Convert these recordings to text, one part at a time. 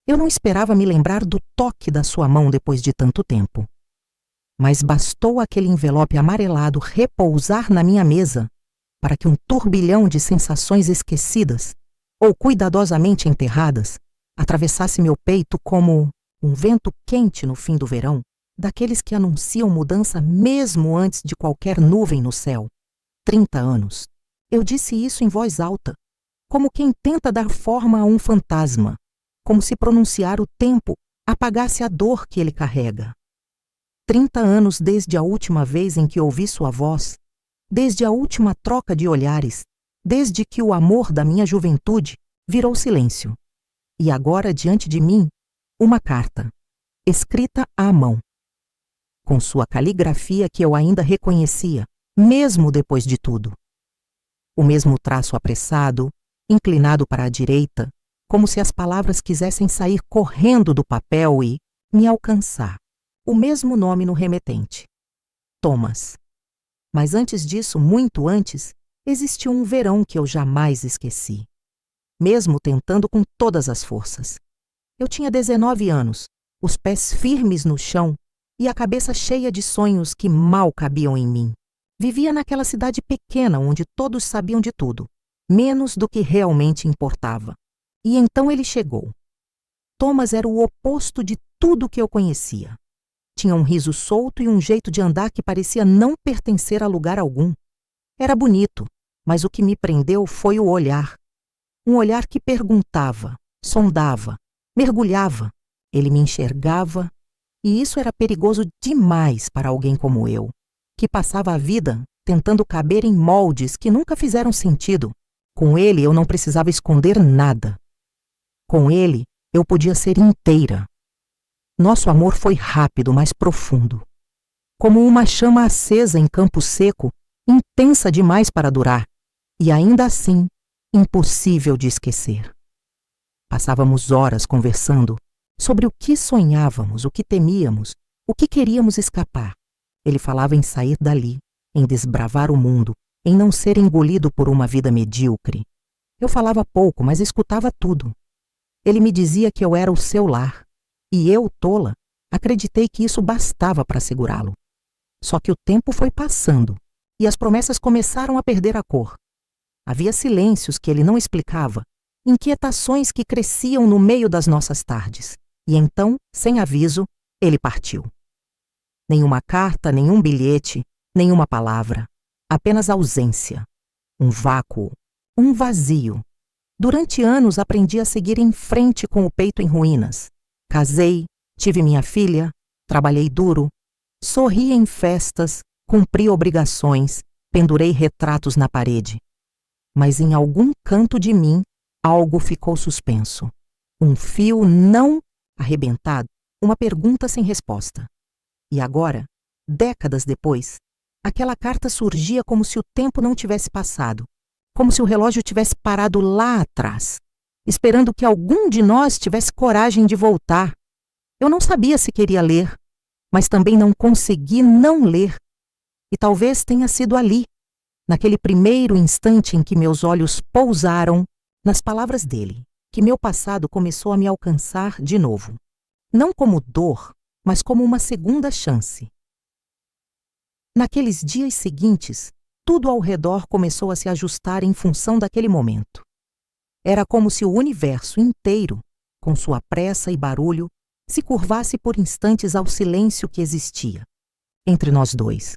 Eu não esperava me lembrar do toque da sua mão depois de tanto tempo. Mas bastou aquele envelope amarelado repousar na minha mesa para que um turbilhão de sensações esquecidas ou cuidadosamente enterradas atravessasse meu peito como um vento quente no fim do verão, daqueles que anunciam mudança mesmo antes de qualquer nuvem no céu. 30 anos. Eu disse isso em voz alta, como quem tenta dar forma a um fantasma, como se pronunciar o tempo apagasse a dor que ele carrega. 30 anos desde a última vez em que ouvi sua voz, desde a última troca de olhares, desde que o amor da minha juventude virou silêncio. E agora, diante de mim, uma carta, escrita à mão, com sua caligrafia que eu ainda reconhecia, mesmo depois de tudo. O mesmo traço apressado, inclinado para a direita, como se as palavras quisessem sair correndo do papel e me alcançar. O mesmo nome no remetente. Thomas. Mas antes disso, muito antes, existiu um verão que eu jamais esqueci. Mesmo tentando com todas as forças. Eu tinha 19 anos, os pés firmes no chão e a cabeça cheia de sonhos que mal cabiam em mim. Vivia naquela cidade pequena onde todos sabiam de tudo, menos do que realmente importava. E então ele chegou. Thomas era o oposto de tudo que eu conhecia. Tinha um riso solto e um jeito de andar que parecia não pertencer a lugar algum. Era bonito, mas o que me prendeu foi o olhar. Um olhar que perguntava, sondava, mergulhava. Ele me enxergava, e isso era perigoso demais para alguém como eu, que passava a vida tentando caber em moldes que nunca fizeram sentido. Com ele eu não precisava esconder nada. Com ele eu podia ser inteira. Nosso amor foi rápido, mas profundo. Como uma chama acesa em campo seco, intensa demais para durar, e ainda assim, impossível de esquecer. Passávamos horas conversando sobre o que sonhávamos, o que temíamos, o que queríamos escapar. Ele falava em sair dali, em desbravar o mundo, em não ser engolido por uma vida medíocre. Eu falava pouco, mas escutava tudo. Ele me dizia que eu era o seu lar. E eu, tola, acreditei que isso bastava para segurá-lo. Só que o tempo foi passando e as promessas começaram a perder a cor. Havia silêncios que ele não explicava, inquietações que cresciam no meio das nossas tardes. E então, sem aviso, ele partiu. Nenhuma carta, nenhum bilhete, nenhuma palavra. Apenas ausência. Um vácuo, um vazio. Durante anos aprendi a seguir em frente com o peito em ruínas. Casei, tive minha filha, trabalhei duro, sorri em festas, cumpri obrigações, pendurei retratos na parede. Mas em algum canto de mim, algo ficou suspenso. Um fio não arrebentado, uma pergunta sem resposta. E agora, décadas depois, aquela carta surgia como se o tempo não tivesse passado, como se o relógio tivesse parado lá atrás, esperando que algum de nós tivesse coragem de voltar. Eu não sabia se queria ler, mas também não consegui não ler. E talvez tenha sido ali, naquele primeiro instante em que meus olhos pousaram nas palavras dele, que meu passado começou a me alcançar de novo. Não como dor, mas como uma segunda chance. Naqueles dias seguintes, tudo ao redor começou a se ajustar em função daquele momento. Era como se o universo inteiro, com sua pressa e barulho, se curvasse por instantes ao silêncio que existia entre nós dois.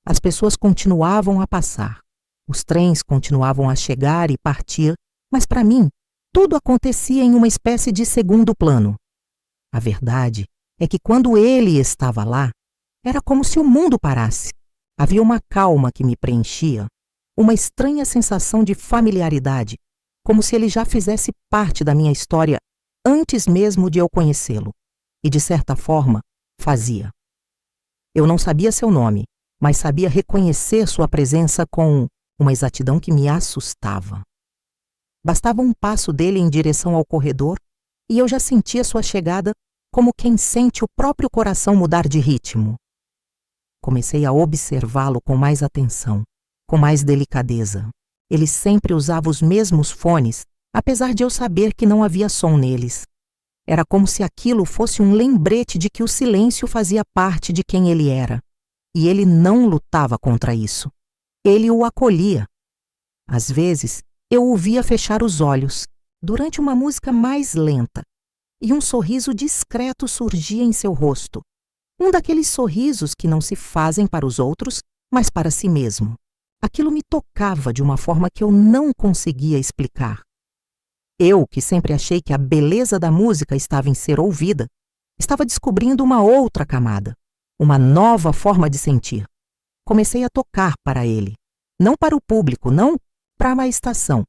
As pessoas continuavam a passar, os trens continuavam a chegar e partir, mas para mim, tudo acontecia em uma espécie de segundo plano. A verdade é que quando ele estava lá, era como se o mundo parasse. Havia uma calma que me preenchia, uma estranha sensação de familiaridade, como se ele já fizesse parte da minha história antes mesmo de eu conhecê-lo. E, de certa forma, fazia. Eu não sabia seu nome, mas sabia reconhecer sua presença com uma exatidão que me assustava. Bastava um passo dele em direção ao corredor e eu já sentia sua chegada como quem sente o próprio coração mudar de ritmo. Comecei a observá-lo com mais atenção, com mais delicadeza. Ele sempre usava os mesmos fones, apesar de eu saber que não havia som neles. Era como se aquilo fosse um lembrete de que o silêncio fazia parte de quem ele era. E ele não lutava contra isso. Ele o acolhia. Às vezes, eu o via fechar os olhos, durante uma música mais lenta, e um sorriso discreto surgia em seu rosto. Um daqueles sorrisos que não se fazem para os outros, mas para si mesmo. Aquilo me tocava de uma forma que eu não conseguia explicar. Eu, que sempre achei que a beleza da música estava em ser ouvida, estava descobrindo uma outra camada, uma nova forma de sentir. Comecei a tocar para ele, não para o público, não para uma estação,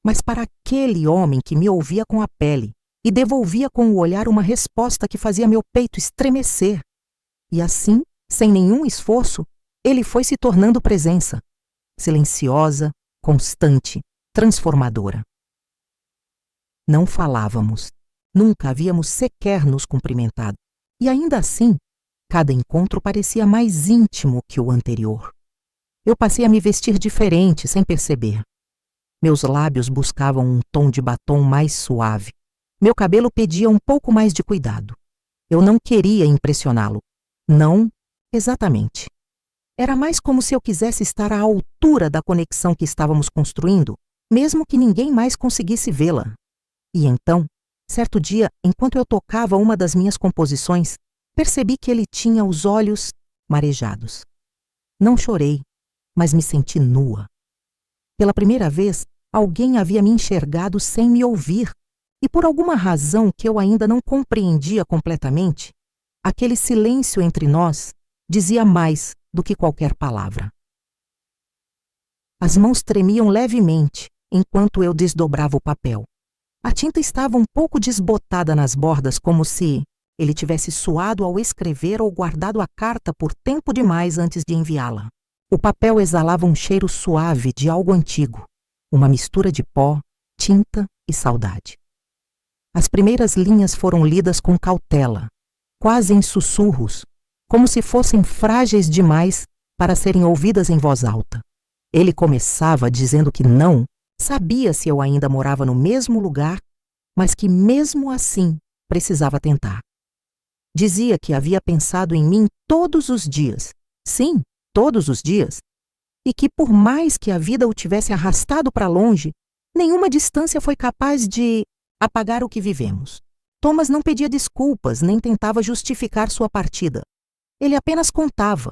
mas para aquele homem que me ouvia com a pele e devolvia com o olhar uma resposta que fazia meu peito estremecer. E assim, sem nenhum esforço, ele foi se tornando presença, silenciosa, constante, transformadora. Não falávamos, nunca havíamos sequer nos cumprimentado, e ainda assim, cada encontro parecia mais íntimo que o anterior. Eu passei a me vestir diferente, sem perceber. Meus lábios buscavam um tom de batom mais suave. Meu cabelo pedia um pouco mais de cuidado. Eu não queria impressioná-lo. Não, exatamente. Era mais como se eu quisesse estar à altura da conexão que estávamos construindo, mesmo que ninguém mais conseguisse vê-la. E então, certo dia, enquanto eu tocava uma das minhas composições, percebi que ele tinha os olhos marejados. Não chorei, mas me senti nua. Pela primeira vez, alguém havia me enxergado sem me ouvir, e por alguma razão que eu ainda não compreendia completamente, aquele silêncio entre nós dizia mais do que qualquer palavra. As mãos tremiam levemente enquanto eu desdobrava o papel. A tinta estava um pouco desbotada nas bordas, como se ele tivesse suado ao escrever ou guardado a carta por tempo demais antes de enviá-la. O papel exalava um cheiro suave de algo antigo, uma mistura de pó, tinta e saudade. As primeiras linhas foram lidas com cautela, quase em sussurros, como se fossem frágeis demais para serem ouvidas em voz alta. Ele começava dizendo que não sabia se eu ainda morava no mesmo lugar, mas que mesmo assim precisava tentar. Dizia que havia pensado em mim todos os dias, sim, todos os dias, e que por mais que a vida o tivesse arrastado para longe, nenhuma distância foi capaz de apagar o que vivemos. Thomas não pedia desculpas, nem tentava justificar sua partida. Ele apenas contava.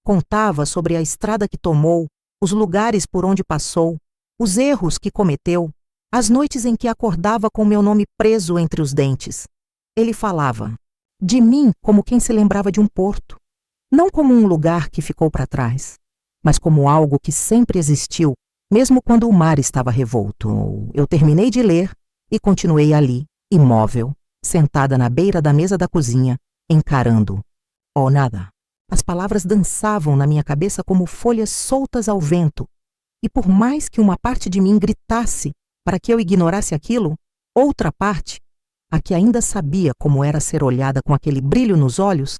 Contava sobre a estrada que tomou, os lugares por onde passou, os erros que cometeu, as noites em que acordava com meu nome preso entre os dentes. Ele falava de mim como quem se lembrava de um porto, não como um lugar que ficou para trás, mas como algo que sempre existiu, mesmo quando o mar estava revolto. Eu terminei de ler e continuei ali, imóvel, sentada na beira da mesa da cozinha, encarando. Oh, nada. As palavras dançavam na minha cabeça como folhas soltas ao vento, e por mais que uma parte de mim gritasse para que eu ignorasse aquilo, outra parte, a que ainda sabia como era ser olhada com aquele brilho nos olhos,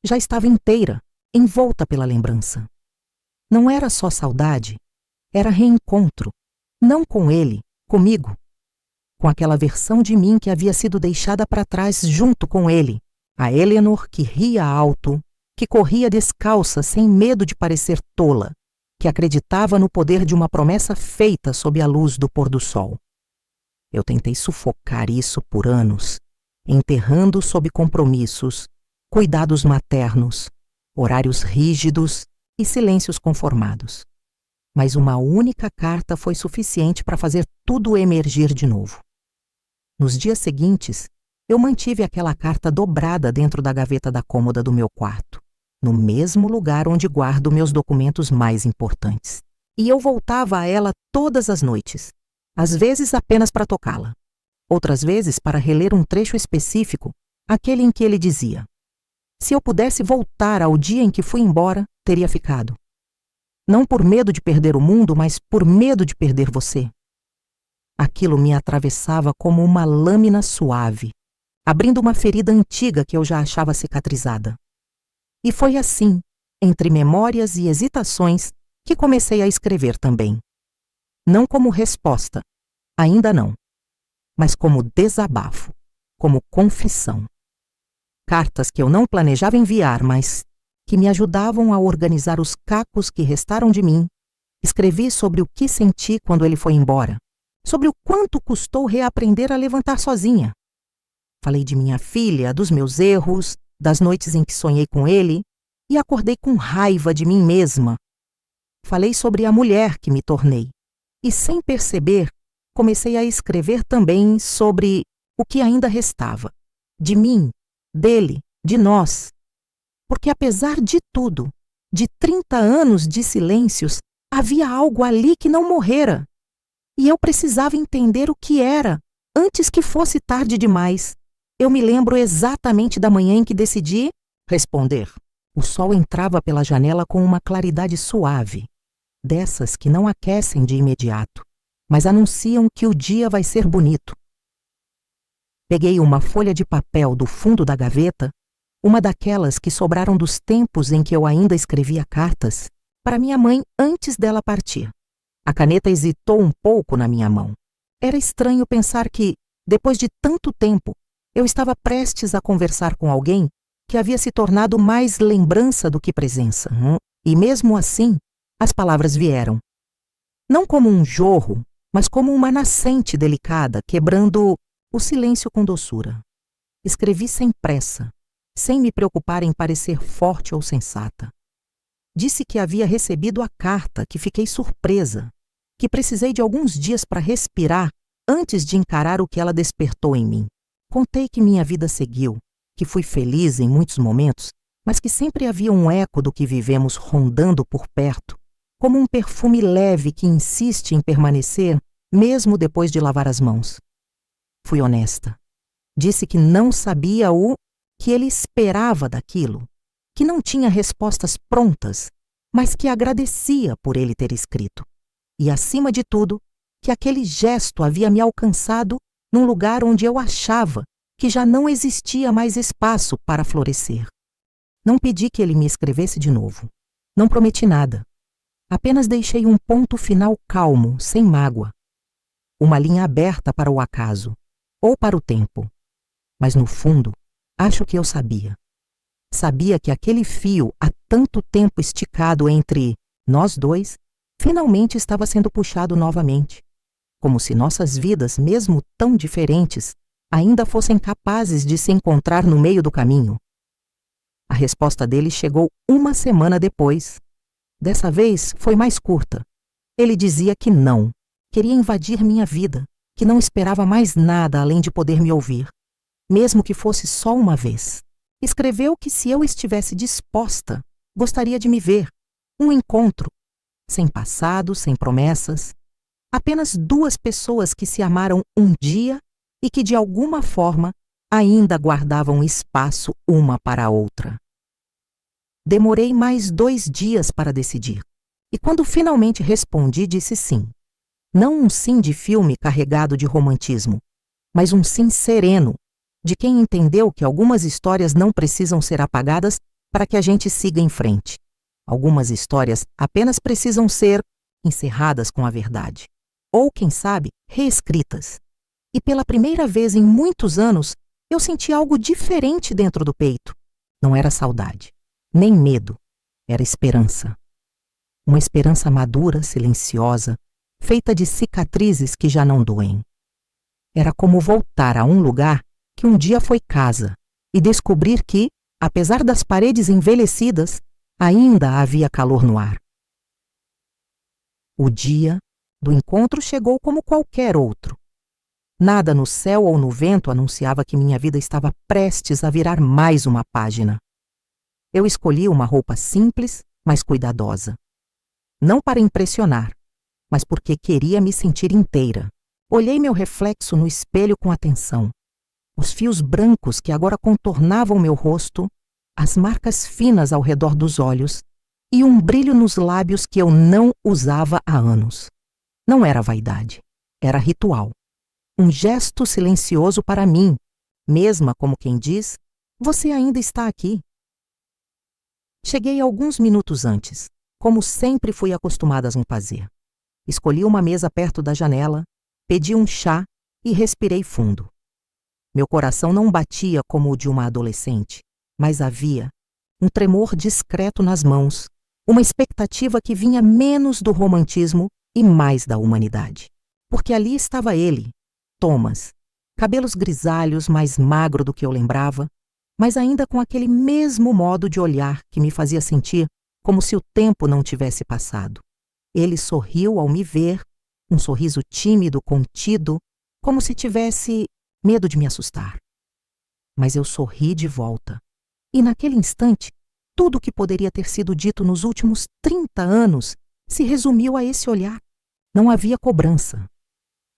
já estava inteira, envolta pela lembrança. Não era só saudade, era reencontro, não com ele, comigo, com aquela versão de mim que havia sido deixada para trás junto com ele, a Eleanor que ria alto, que corria descalça sem medo de parecer tola, que acreditava no poder de uma promessa feita sob a luz do pôr do sol. Eu tentei sufocar isso por anos, enterrando sob compromissos, cuidados maternos, horários rígidos e silêncios conformados. Mas uma única carta foi suficiente para fazer tudo emergir de novo. Nos dias seguintes, eu mantive aquela carta dobrada dentro da gaveta da cômoda do meu quarto, no mesmo lugar onde guardo meus documentos mais importantes. E eu voltava a ela todas as noites, às vezes apenas para tocá-la, outras vezes para reler um trecho específico, aquele em que ele dizia: se eu pudesse voltar ao dia em que fui embora, teria ficado. Não por medo de perder o mundo, mas por medo de perder você. Aquilo me atravessava como uma lâmina suave, abrindo uma ferida antiga que eu já achava cicatrizada. E foi assim, entre memórias e hesitações, que comecei a escrever também. Não como resposta, ainda não, mas como desabafo, como confissão. Cartas que eu não planejava enviar, mas que me ajudavam a organizar os cacos que restaram de mim. Escrevi sobre o que senti quando ele foi embora, sobre o quanto custou reaprender a levantar sozinha. Falei de minha filha, dos meus erros, das noites em que sonhei com ele e acordei com raiva de mim mesma. Falei sobre a mulher que me tornei e, sem perceber, comecei a escrever também sobre o que ainda restava, de mim, dele, de nós. Porque apesar de tudo, de 30 anos de silêncios, havia algo ali que não morrera. E eu precisava entender o que era, antes que fosse tarde demais. Eu me lembro exatamente da manhã em que decidi responder. O sol entrava pela janela com uma claridade suave, dessas que não aquecem de imediato, mas anunciam que o dia vai ser bonito. Peguei uma folha de papel do fundo da gaveta, uma daquelas que sobraram dos tempos em que eu ainda escrevia cartas, para minha mãe antes dela partir. A caneta hesitou um pouco na minha mão. Era estranho pensar que, depois de tanto tempo, eu estava prestes a conversar com alguém que havia se tornado mais lembrança do que presença. E mesmo assim, as palavras vieram. Não como um jorro, mas como uma nascente delicada, quebrando o silêncio com doçura. Escrevi sem pressa, sem me preocupar em parecer forte ou sensata. Disse que havia recebido a carta, que fiquei surpresa, que precisei de alguns dias para respirar antes de encarar o que ela despertou em mim. Contei que minha vida seguiu, que fui feliz em muitos momentos, mas que sempre havia um eco do que vivemos rondando por perto, como um perfume leve que insiste em permanecer mesmo depois de lavar as mãos. Fui honesta. Disse que não sabia o que ele esperava daquilo, que não tinha respostas prontas, mas que agradecia por ele ter escrito. E, acima de tudo, que aquele gesto havia me alcançado num lugar onde eu achava que já não existia mais espaço para florescer. Não pedi que ele me escrevesse de novo. Não prometi nada. Apenas deixei um ponto final calmo, sem mágoa. Uma linha aberta para o acaso, ou para o tempo. Mas, no fundo, acho que eu sabia. Sabia que aquele fio, há tanto tempo esticado entre nós dois, finalmente estava sendo puxado novamente, como se nossas vidas, mesmo tão diferentes, ainda fossem capazes de se encontrar no meio do caminho. A resposta dele chegou uma semana depois. Dessa vez foi mais curta. Ele dizia que não, queria invadir minha vida, que não esperava mais nada além de poder me ouvir, mesmo que fosse só uma vez. Escreveu que, se eu estivesse disposta, gostaria de me ver. Um encontro, sem passado, sem promessas. Apenas duas pessoas que se amaram um dia e que, de alguma forma, ainda guardavam espaço uma para a outra. Demorei mais 2 dias para decidir. E quando finalmente respondi, disse sim. Não um sim de filme carregado de romantismo, mas um sim sereno, de quem entendeu que algumas histórias não precisam ser apagadas para que a gente siga em frente. Algumas histórias apenas precisam ser encerradas com a verdade. Ou, quem sabe, reescritas. E pela primeira vez em muitos anos, eu senti algo diferente dentro do peito. Não era saudade, nem medo. Era esperança. Uma esperança madura, silenciosa, feita de cicatrizes que já não doem. Era como voltar a um lugar que um dia foi casa e descobrir que, apesar das paredes envelhecidas, ainda havia calor no ar. O dia do encontro chegou como qualquer outro. Nada no céu ou no vento anunciava que minha vida estava prestes a virar mais uma página. Eu escolhi uma roupa simples, mas cuidadosa. Não para impressionar, mas porque queria me sentir inteira. Olhei meu reflexo no espelho com atenção. Os fios brancos que agora contornavam meu rosto, as marcas finas ao redor dos olhos e um brilho nos lábios que eu não usava há anos. Não era vaidade, era ritual. Um gesto silencioso para mim, mesma como quem diz, você ainda está aqui. Cheguei alguns minutos antes, como sempre fui acostumada a fazer. Escolhi uma mesa perto da janela, pedi um chá e respirei fundo. Meu coração não batia como o de uma adolescente, mas havia um tremor discreto nas mãos, uma expectativa que vinha menos do romantismo e mais da humanidade. Porque ali estava ele, Thomas, cabelos grisalhos, mais magro do que eu lembrava, mas ainda com aquele mesmo modo de olhar que me fazia sentir como se o tempo não tivesse passado. Ele sorriu ao me ver, um sorriso tímido, contido, como se tivesse medo de me assustar. Mas eu sorri de volta. E naquele instante, tudo o que poderia ter sido dito nos últimos 30 anos se resumiu a esse olhar. Não havia cobrança.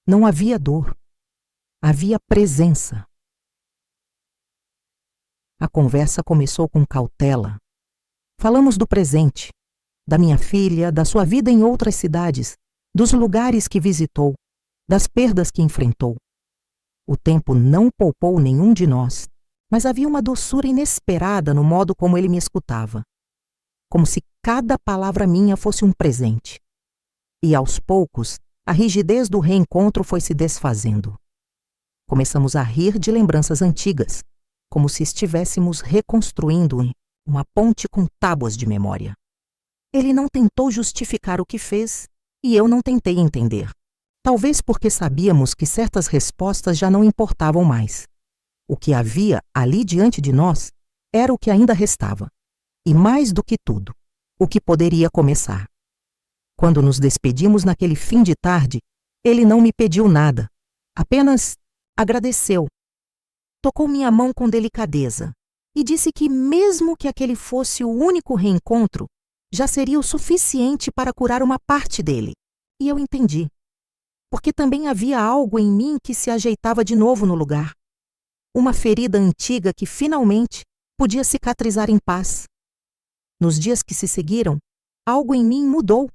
Não havia dor. Havia presença. A conversa começou com cautela. Falamos do presente, da minha filha, da sua vida em outras cidades, dos lugares que visitou, das perdas que enfrentou. O tempo não poupou nenhum de nós, mas havia uma doçura inesperada no modo como ele me escutava, como se cada palavra minha fosse um presente. E aos poucos, a rigidez do reencontro foi se desfazendo. Começamos a rir de lembranças antigas, como se estivéssemos reconstruindo uma ponte com tábuas de memória. Ele não tentou justificar o que fez e eu não tentei entender. Talvez porque sabíamos que certas respostas já não importavam mais. O que havia ali diante de nós era o que ainda restava. E mais do que tudo, o que poderia começar. Quando nos despedimos naquele fim de tarde, ele não me pediu nada. Apenas agradeceu. Tocou minha mão com delicadeza e disse que mesmo que aquele fosse o único reencontro, já seria o suficiente para curar uma parte dele. E eu entendi. Porque também havia algo em mim que se ajeitava de novo no lugar. Uma ferida antiga que finalmente podia cicatrizar em paz. Nos dias que se seguiram, algo em mim mudou.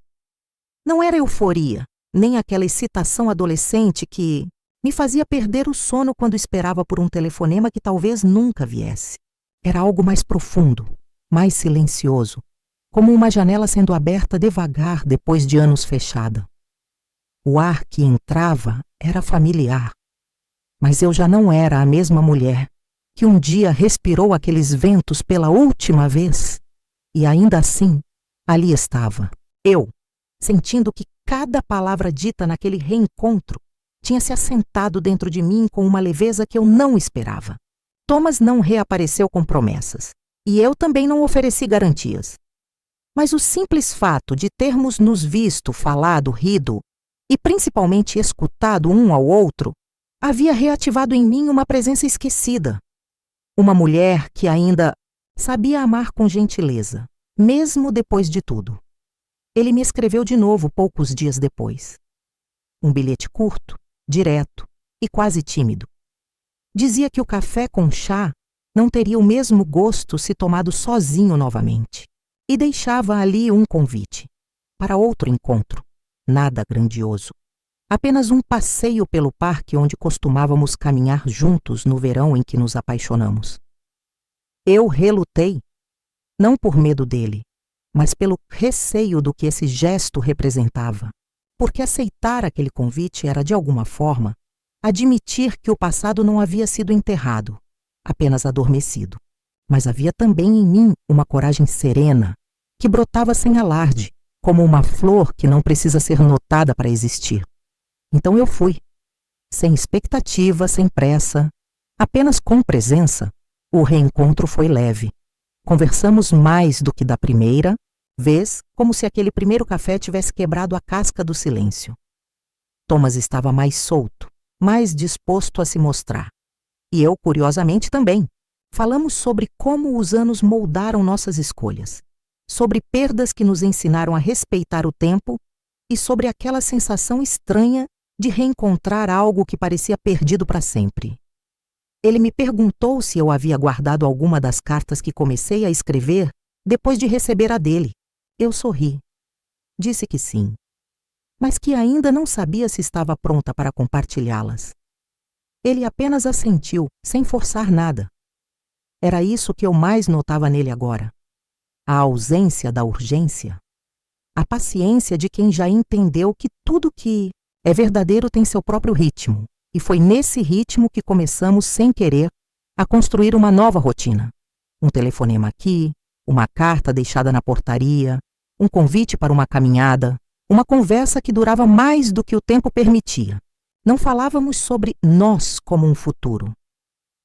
Não era euforia, nem aquela excitação adolescente que me fazia perder o sono quando esperava por um telefonema que talvez nunca viesse. Era algo mais profundo, mais silencioso, como uma janela sendo aberta devagar depois de anos fechada. O ar que entrava era familiar, mas eu já não era a mesma mulher que um dia respirou aqueles ventos pela última vez. E ainda assim, ali estava, eu, sentindo que cada palavra dita naquele reencontro tinha se assentado dentro de mim com uma leveza que eu não esperava. Thomas não reapareceu com promessas, e eu também não ofereci garantias. Mas o simples fato de termos nos visto, falado, rido, e principalmente escutado um ao outro, havia reativado em mim uma presença esquecida. Uma mulher que ainda sabia amar com gentileza, mesmo depois de tudo. Ele me escreveu de novo poucos dias depois. Um bilhete curto, direto e quase tímido. Dizia que o café com chá não teria o mesmo gosto se tomado sozinho novamente. E deixava ali um convite para outro encontro. Nada grandioso. Apenas um passeio pelo parque onde costumávamos caminhar juntos no verão em que nos apaixonamos. Eu relutei, não por medo dele, mas pelo receio do que esse gesto representava, porque aceitar aquele convite era, de alguma forma, admitir que o passado não havia sido enterrado, apenas adormecido. Mas havia também em mim uma coragem serena, que brotava sem alarde, como uma flor que não precisa ser notada para existir. Então eu fui, sem expectativa, sem pressa, apenas com presença. O reencontro foi leve. Conversamos mais do que da primeira vez, como se aquele primeiro café tivesse quebrado a casca do silêncio. Thomas estava mais solto, mais disposto a se mostrar. E eu, curiosamente, também. Falamos sobre como os anos moldaram nossas escolhas, sobre perdas que nos ensinaram a respeitar o tempo e sobre aquela sensação estranha de reencontrar algo que parecia perdido para sempre. Ele me perguntou se eu havia guardado alguma das cartas que comecei a escrever depois de receber a dele. Eu sorri. Disse que sim, mas que ainda não sabia se estava pronta para compartilhá-las. Ele apenas assentiu, sem forçar nada. Era isso que eu mais notava nele agora. A ausência da urgência. A paciência de quem já entendeu que tudo que é verdadeiro tem seu próprio ritmo, E foi nesse ritmo que começamos, sem querer, a construir uma nova rotina. Um telefonema aqui, uma carta deixada na portaria, um convite para uma caminhada, uma conversa que durava mais do que o tempo permitia. Não falávamos sobre nós como um futuro.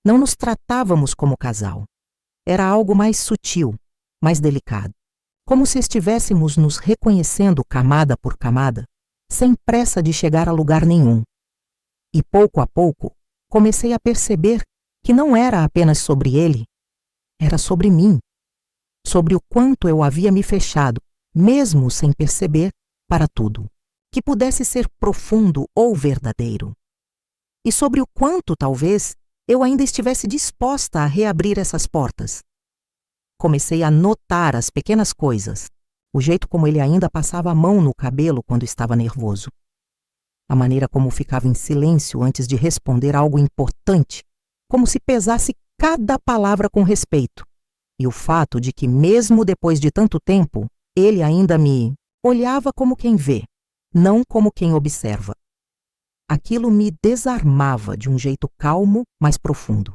Não nos tratávamos como casal. Era algo mais sutil, mais delicado. Como se estivéssemos nos reconhecendo camada por camada, sem pressa de chegar a lugar nenhum. E pouco a pouco, comecei a perceber que não era apenas sobre ele, era sobre mim. Sobre o quanto eu havia me fechado, mesmo sem perceber, para tudo, que pudesse ser profundo ou verdadeiro. E sobre o quanto, talvez, eu ainda estivesse disposta a reabrir essas portas. Comecei a notar as pequenas coisas, o jeito como ele ainda passava a mão no cabelo quando estava nervoso, a maneira como ficava em silêncio antes de responder algo importante, como se pesasse cada palavra com respeito, e o fato de que, mesmo depois de tanto tempo, ele ainda me olhava como quem vê, não como quem observa. Aquilo me desarmava de um jeito calmo, mas profundo.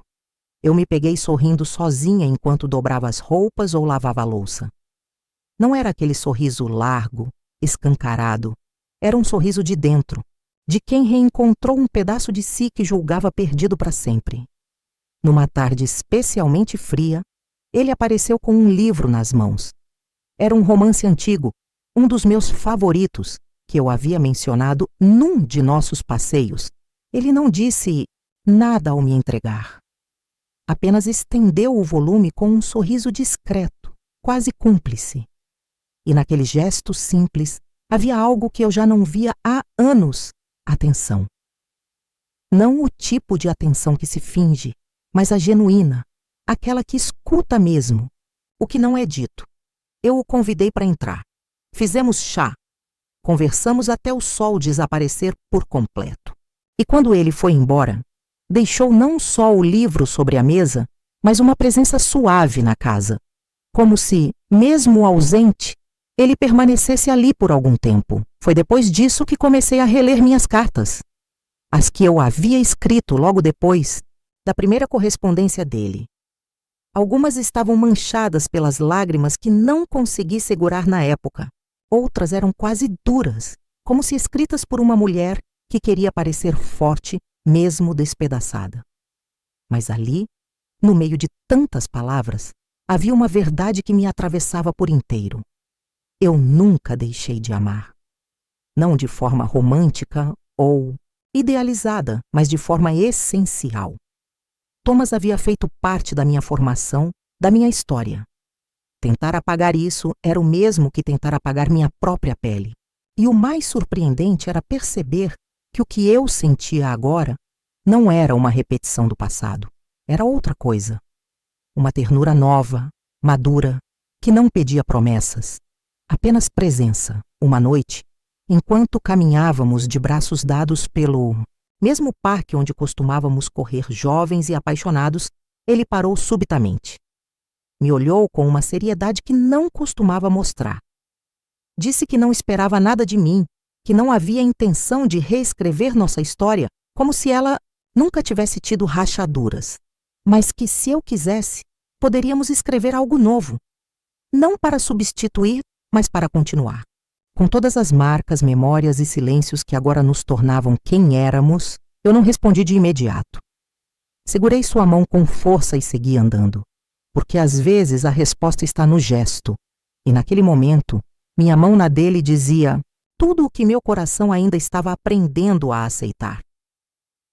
Eu me peguei sorrindo sozinha enquanto dobrava as roupas ou lavava a louça. Não era aquele sorriso largo, escancarado. Era um sorriso de dentro, de quem reencontrou um pedaço de si que julgava perdido para sempre. Numa tarde especialmente fria, ele apareceu com um livro nas mãos. Era um romance antigo, um dos meus favoritos, que eu havia mencionado num de nossos passeios. Ele não disse nada ao me entregar. Apenas estendeu o volume com um sorriso discreto, quase cúmplice. E naquele gesto simples havia algo que eu já não via há anos: atenção. Não o tipo de atenção que se finge, mas a genuína, aquela que escuta mesmo, o que não é dito. Eu o convidei para entrar. Fizemos chá. Conversamos até o sol desaparecer por completo. E quando ele foi embora, deixou não só o livro sobre a mesa, mas uma presença suave na casa, como se, mesmo ausente, ele permanecesse ali por algum tempo. Foi depois disso que comecei a reler minhas cartas, as que eu havia escrito logo depois da primeira correspondência dele. Algumas estavam manchadas pelas lágrimas que não consegui segurar na época. Outras eram quase duras, como se escritas por uma mulher que queria parecer forte, mesmo despedaçada. Mas ali, no meio de tantas palavras, havia uma verdade que me atravessava por inteiro. Eu nunca deixei de amar. Não de forma romântica ou idealizada, mas de forma essencial. Thomas havia feito parte da minha formação, da minha história. Tentar apagar isso era o mesmo que tentar apagar minha própria pele. E o mais surpreendente era perceber que o que eu sentia agora não era uma repetição do passado. Era outra coisa. Uma ternura nova, madura, que não pedia promessas. Apenas presença, uma noite, enquanto caminhávamos de braços dados pelo mesmo parque onde costumávamos correr jovens e apaixonados, ele parou subitamente. Me olhou com uma seriedade que não costumava mostrar. Disse que não esperava nada de mim, que não havia intenção de reescrever nossa história, como se ela nunca tivesse tido rachaduras, mas que, se eu quisesse, poderíamos escrever algo novo. Não para substituir, mas para continuar. Com todas as marcas, memórias e silêncios que agora nos tornavam quem éramos, eu não respondi de imediato. Segurei sua mão com força e segui andando, porque às vezes a resposta está no gesto, e naquele momento, minha mão na dele dizia tudo o que meu coração ainda estava aprendendo a aceitar.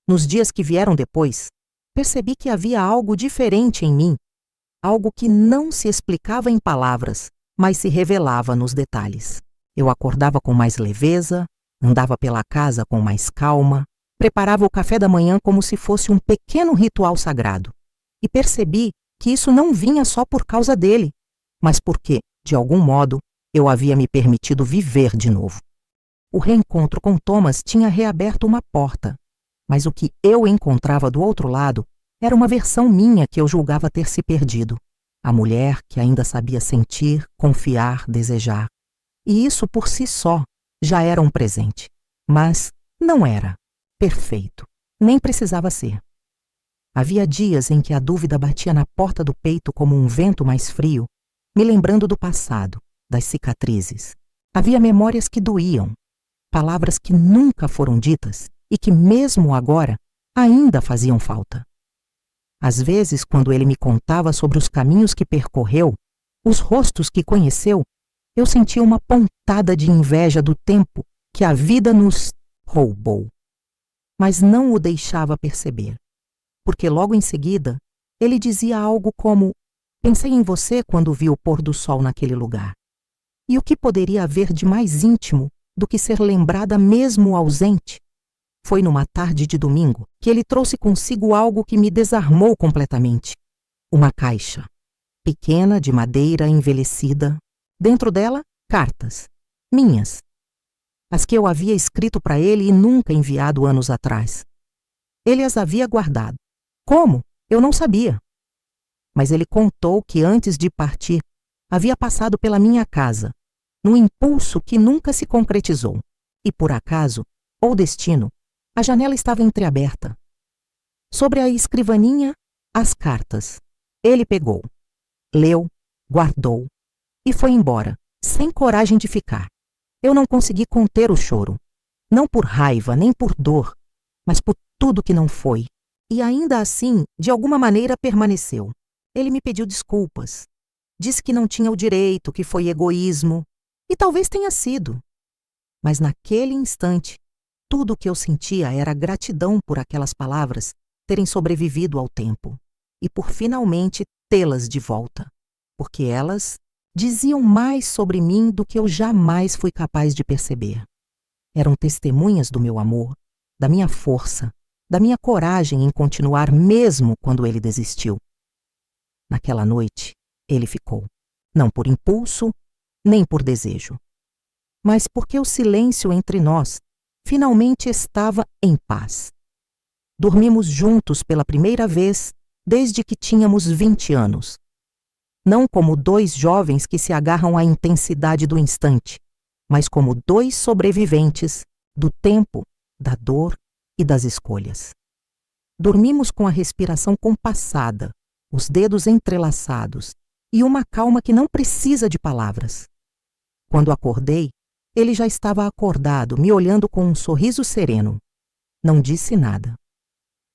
Nos dias que vieram depois, percebi que havia algo diferente em mim, algo que não se explicava em palavras, mas se revelava nos detalhes. Eu acordava com mais leveza, andava pela casa com mais calma, preparava o café da manhã como se fosse um pequeno ritual sagrado. E percebi que isso não vinha só por causa dele, mas porque, de algum modo, eu havia me permitido viver de novo. O reencontro com Thomas tinha reaberto uma porta, mas o que eu encontrava do outro lado era uma versão minha que eu julgava ter se perdido. A mulher que ainda sabia sentir, confiar, desejar. E isso por si só já era um presente. Mas não era perfeito. Nem precisava ser. Havia dias em que a dúvida batia na porta do peito como um vento mais frio, me lembrando do passado, das cicatrizes. Havia memórias que doíam, palavras que nunca foram ditas e que, mesmo agora, ainda faziam falta. Às vezes, quando ele me contava sobre os caminhos que percorreu, os rostos que conheceu, eu sentia uma pontada de inveja do tempo que a vida nos roubou. Mas não o deixava perceber, porque logo em seguida ele dizia algo como: pensei em você quando vi o pôr do sol naquele lugar. E o que poderia haver de mais íntimo do que ser lembrada mesmo ausente? Foi numa tarde de domingo que ele trouxe consigo algo que me desarmou completamente. Uma caixa, pequena, de madeira envelhecida. Dentro dela, cartas, minhas. As que eu havia escrito para ele e nunca enviado anos atrás. Ele as havia guardado. Como? Eu não sabia. Mas ele contou que antes de partir, havia passado pela minha casa, num impulso que nunca se concretizou. E por acaso, ou destino, a janela estava entreaberta. Sobre a escrivaninha, as cartas. Ele pegou, leu, guardou e foi embora, sem coragem de ficar. Eu não consegui conter o choro. Não por raiva, nem por dor, mas por tudo que não foi. E ainda assim, de alguma maneira, permaneceu. Ele me pediu desculpas. Disse que não tinha o direito, que foi egoísmo. E talvez tenha sido. Mas naquele instante, tudo o que eu sentia era gratidão por aquelas palavras terem sobrevivido ao tempo e por finalmente tê-las de volta, porque elas diziam mais sobre mim do que eu jamais fui capaz de perceber. Eram testemunhas do meu amor, da minha força, da minha coragem em continuar mesmo quando ele desistiu. Naquela noite, ele ficou, não por impulso, nem por desejo, mas porque o silêncio entre nós finalmente estava em paz. Dormimos juntos pela primeira vez desde que tínhamos 20 anos. Não como dois jovens que se agarram à intensidade do instante, mas como dois sobreviventes do tempo, da dor e das escolhas. Dormimos com a respiração compassada, os dedos entrelaçados e uma calma que não precisa de palavras. Quando acordei, ele já estava acordado, me olhando com um sorriso sereno. Não disse nada.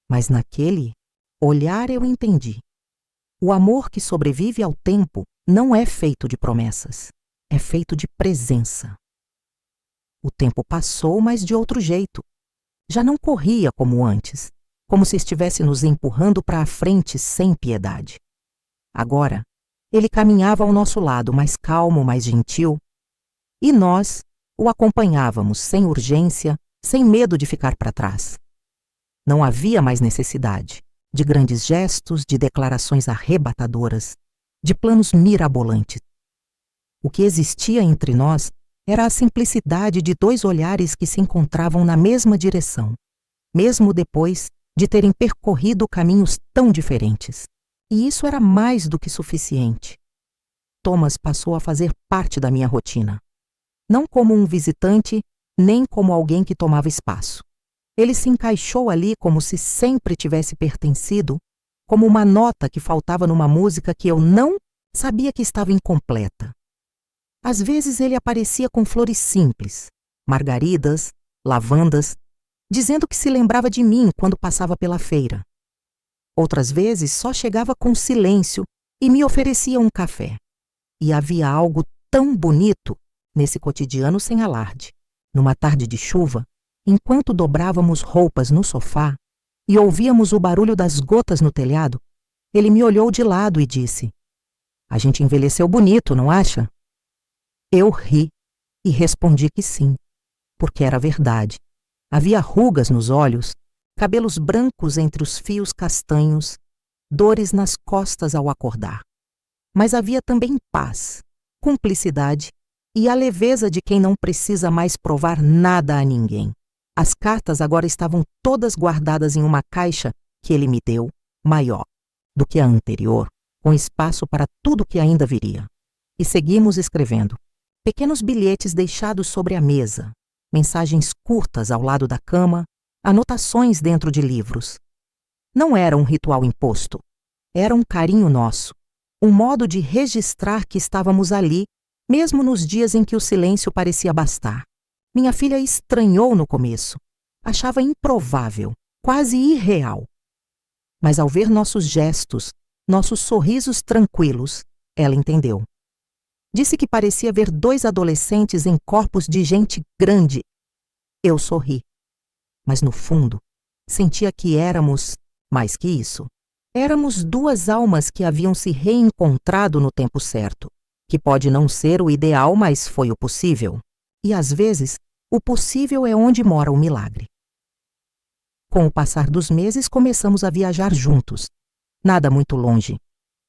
Mas naquele olhar eu entendi. O amor que sobrevive ao tempo não é feito de promessas, é feito de presença. O tempo passou, mas de outro jeito. Já não corria como antes, como se estivesse nos empurrando para a frente sem piedade. Agora, ele caminhava ao nosso lado, mais calmo, mais gentil, e nós o acompanhávamos sem urgência, sem medo de ficar para trás. Não havia mais necessidade de grandes gestos, de declarações arrebatadoras, de planos mirabolantes. O que existia entre nós era a simplicidade de dois olhares que se encontravam na mesma direção, mesmo depois de terem percorrido caminhos tão diferentes. E isso era mais do que suficiente. Thomas passou a fazer parte da minha rotina. Não como um visitante, nem como alguém que tomava espaço. Ele se encaixou ali como se sempre tivesse pertencido, como uma nota que faltava numa música que eu não sabia que estava incompleta. Às vezes ele aparecia com flores simples, margaridas, lavandas, dizendo que se lembrava de mim quando passava pela feira. Outras vezes só chegava com silêncio e me oferecia um café. E havia algo tão bonito nesse cotidiano sem alarde. Numa tarde de chuva, enquanto dobrávamos roupas no sofá e ouvíamos o barulho das gotas no telhado, ele me olhou de lado e disse: "A gente envelheceu bonito, não acha?" Eu ri e respondi que sim, porque era verdade. Havia rugas nos olhos, cabelos brancos entre os fios castanhos, dores nas costas ao acordar. Mas havia também paz, cumplicidade e a leveza de quem não precisa mais provar nada a ninguém. As cartas agora estavam todas guardadas em uma caixa que ele me deu, maior do que a anterior, com espaço para tudo que ainda viria. E seguimos escrevendo. Pequenos bilhetes deixados sobre a mesa, mensagens curtas ao lado da cama, anotações dentro de livros. Não era um ritual imposto. Era um carinho nosso, um modo de registrar que estávamos ali, mesmo nos dias em que o silêncio parecia bastar. Minha filha estranhou no começo. Achava improvável, quase irreal. Mas ao ver nossos gestos, nossos sorrisos tranquilos, ela entendeu. Disse que parecia ver dois adolescentes em corpos de gente grande. Eu sorri. Mas no fundo, sentia que éramos, mais que isso, éramos duas almas que haviam se reencontrado no tempo certo, que pode não ser o ideal, mas foi o possível. E às vezes, o possível é onde mora o milagre. Com o passar dos meses, começamos a viajar juntos. Nada muito longe.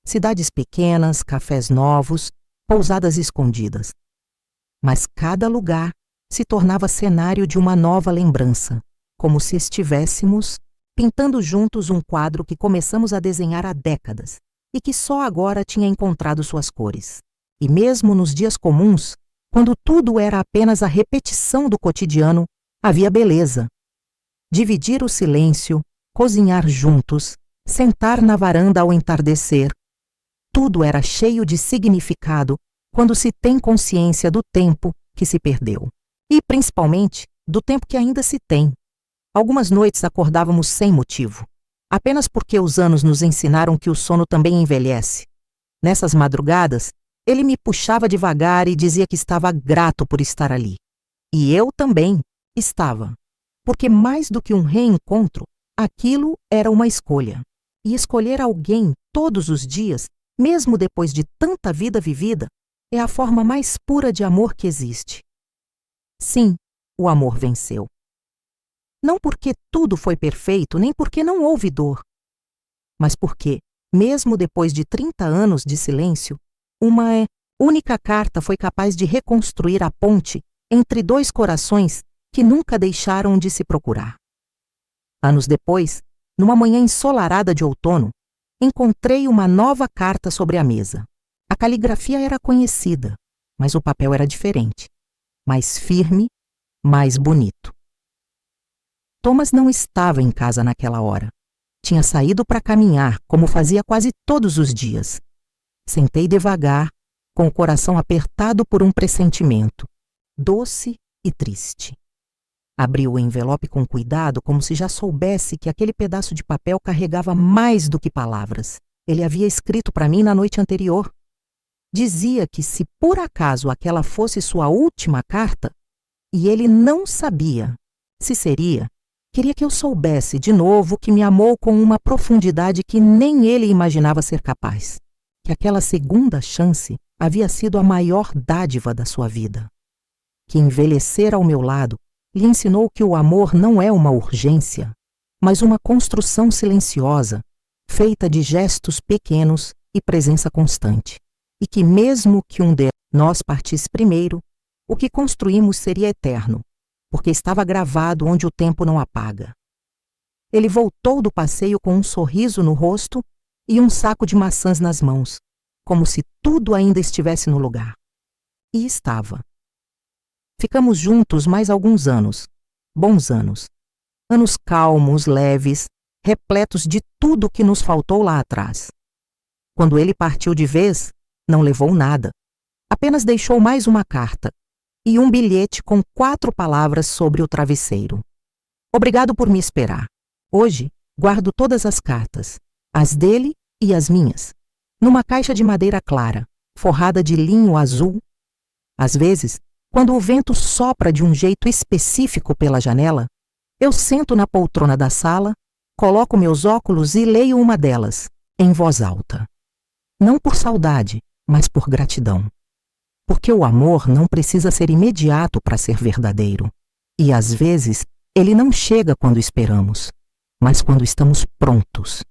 Cidades pequenas, cafés novos, pousadas escondidas. Mas cada lugar se tornava cenário de uma nova lembrança, como se estivéssemos pintando juntos um quadro que começamos a desenhar há décadas e que só agora tinha encontrado suas cores. E mesmo nos dias comuns, quando tudo era apenas a repetição do cotidiano, havia beleza. Dividir o silêncio, cozinhar juntos, sentar na varanda ao entardecer. Tudo era cheio de significado quando se tem consciência do tempo que se perdeu. E, principalmente, do tempo que ainda se tem. Algumas noites acordávamos sem motivo, apenas porque os anos nos ensinaram que o sono também envelhece. Nessas madrugadas, ele me puxava devagar e dizia que estava grato por estar ali. E eu também estava, porque mais do que um reencontro, aquilo era uma escolha. E escolher alguém todos os dias, mesmo depois de tanta vida vivida, é a forma mais pura de amor que existe. Sim, o amor venceu. Não porque tudo foi perfeito, nem porque não houve dor, mas porque, mesmo depois de 30 anos de silêncio, uma única carta foi capaz de reconstruir a ponte entre dois corações que nunca deixaram de se procurar. Anos depois, numa manhã ensolarada de outono, encontrei uma nova carta sobre a mesa. A caligrafia era conhecida, mas o papel era diferente, mais firme, mais bonito. Thomas não estava em casa naquela hora. Tinha saído para caminhar, como fazia quase todos os dias. Sentei devagar, com o coração apertado por um pressentimento, doce e triste. Abri o envelope com cuidado, como se já soubesse que aquele pedaço de papel carregava mais do que palavras. Ele havia escrito para mim na noite anterior. Dizia que se por acaso aquela fosse sua última carta, e ele não sabia se seria, queria que eu soubesse de novo que me amou com uma profundidade que nem ele imaginava ser capaz. Que aquela segunda chance havia sido a maior dádiva da sua vida. Que envelhecer ao meu lado lhe ensinou que o amor não é uma urgência, mas uma construção silenciosa, feita de gestos pequenos e presença constante. E que mesmo que um de nós partisse primeiro, o que construímos seria eterno, porque estava gravado onde o tempo não apaga. Ele voltou do passeio com um sorriso no rosto e um saco de maçãs nas mãos, como se tudo ainda estivesse no lugar. E estava. Ficamos juntos mais alguns anos, bons anos. Anos calmos, leves, repletos de tudo que nos faltou lá atrás. Quando ele partiu de vez, não levou nada. Apenas deixou mais uma carta e um bilhete com 4 palavras sobre o travesseiro. Obrigado por me esperar. Hoje, guardo todas as cartas, as dele e as minhas, numa caixa de madeira clara, forrada de linho azul. Às vezes, quando o vento sopra de um jeito específico pela janela, eu sento na poltrona da sala, coloco meus óculos e leio uma delas, em voz alta. Não por saudade, mas por gratidão. Porque o amor não precisa ser imediato para ser verdadeiro. E às vezes, ele não chega quando esperamos, mas quando estamos prontos.